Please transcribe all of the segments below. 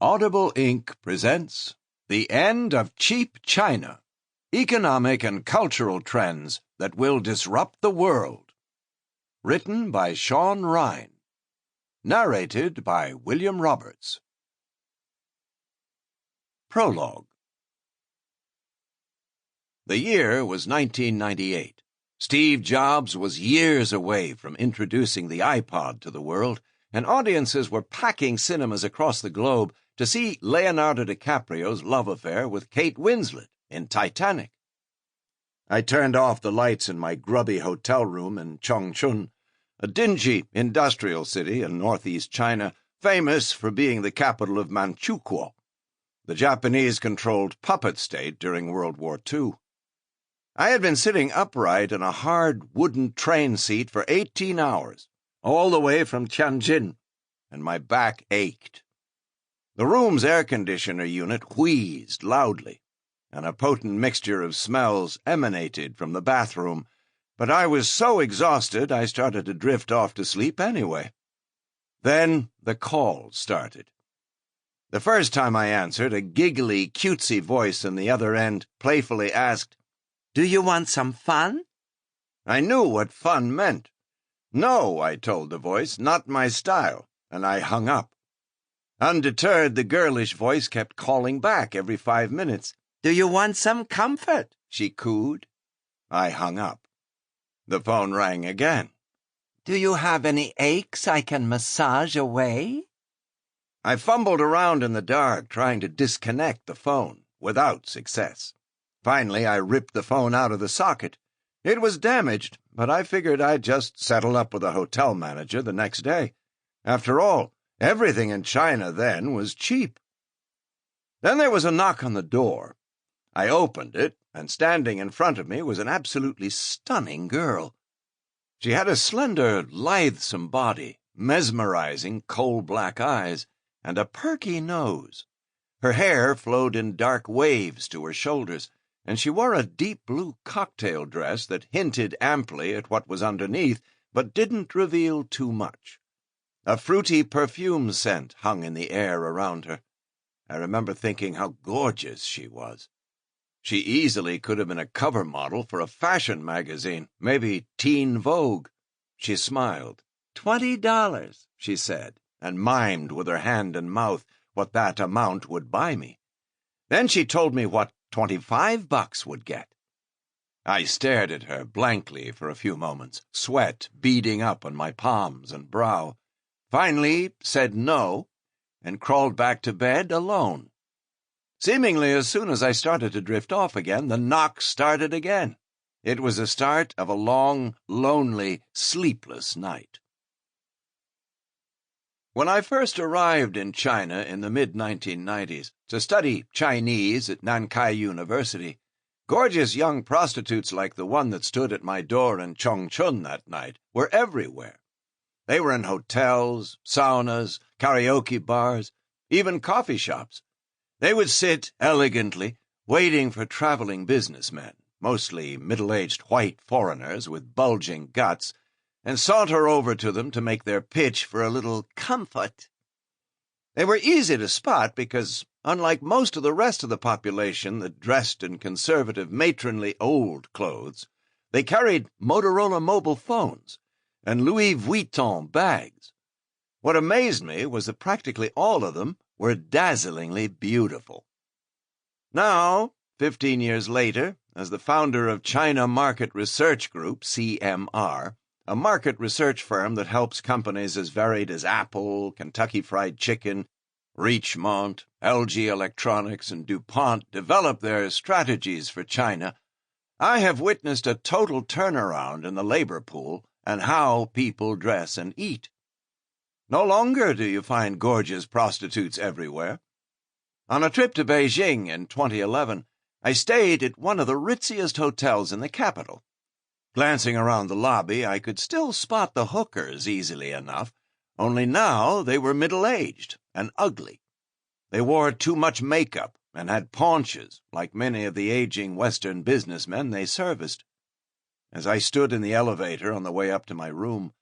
Audible Inc. presents The End of Cheap China, Economic and Cultural Trends That Will Disrupt the World. Written by Shaun Rein. Narrated by William Roberts. Prologue. The year was 1998. Steve Jobs was years away from introducing the iPod to the world, and audiences were packing cinemas across the globe to see Leonardo DiCaprio's love affair with Kate Winslet in Titanic. I turned off the lights in my grubby hotel room in Chongqing, a dingy industrial city in northeast China, famous for being the capital of Manchukuo, the Japanese-controlled puppet state during World War II. I had been sitting upright in a hard wooden train seat for 18 hours, all the way from Tianjin, and my back ached. The room's air conditioner unit wheezed loudly, and a potent mixture of smells emanated from the bathroom, but I was so exhausted I started to drift off to sleep anyway. Then the call started. The first time I answered, a giggly, cutesy voice on the other end playfully asked, "Do you want some fun?" I knew what fun meant. "No," I told the voice, "not my style," and I hung up. Undeterred, the girlish voice kept calling back every 5 minutes. "Do you want some comfort?" she cooed. I hung up. The phone rang again. "Do you have any aches I can massage away?" I fumbled around in the dark, trying to disconnect the phone, without success. Finally, I ripped the phone out of the socket. It was damaged, but I figured I'd just settle up with a hotel manager the next day. After all, everything in China then was cheap. Then there was a knock on the door. I opened it, and standing in front of me was an absolutely stunning girl. She had a slender, lithesome body, mesmerizing coal-black eyes, and a perky nose. Her hair flowed in dark waves to her shoulders, and she wore a deep blue cocktail dress that hinted amply at what was underneath, but didn't reveal too much. A fruity perfume scent hung in the air around her. I remember thinking how gorgeous she was. She easily could have been a cover model for a fashion magazine, maybe Teen Vogue. She smiled. $20, she said, and mimed with her hand and mouth what that amount would buy me. Then she told me what $25 would get. I stared at her blankly for a few moments, sweat beading up on my palms and brow. Finally said no, and crawled back to bed alone. Seemingly as soon as I started to drift off again, the knock started again. It was the start of a long, lonely, sleepless night. When I first arrived in China in the mid-1990s to study Chinese at Nankai University, gorgeous young prostitutes like the one that stood at my door in Chongqing that night were everywhere. They were in hotels, saunas, karaoke bars, even coffee shops. They would sit elegantly, waiting for traveling businessmen, mostly middle-aged white foreigners with bulging guts, and saunter over to them to make their pitch for a little comfort. They were easy to spot because, unlike most of the rest of the population that dressed in conservative, matronly old clothes, they carried Motorola mobile phones and Louis Vuitton bags. What amazed me was that practically all of them were dazzlingly beautiful. Now, 15 years later, as the founder of China Market Research Group, CMR, a market research firm that helps companies as varied as Apple, Kentucky Fried Chicken, Richemont, LG Electronics, and DuPont develop their strategies for China, I have witnessed a total turnaround in the labor pool and how people dress and eat. No longer do you find gorgeous prostitutes everywhere. On a trip to Beijing in 2011, I stayed at one of the ritziest hotels in the capital. Glancing around the lobby, I could still spot the hookers easily enough, only now they were middle-aged and ugly. They wore too much makeup and had paunches, like many of the aging Western businessmen they serviced. As I stood in the elevator on the way up to my room,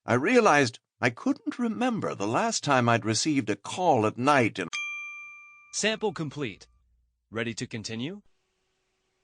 I realized I couldn't remember the last time I'd received a call at night and Sample complete. Ready to continue?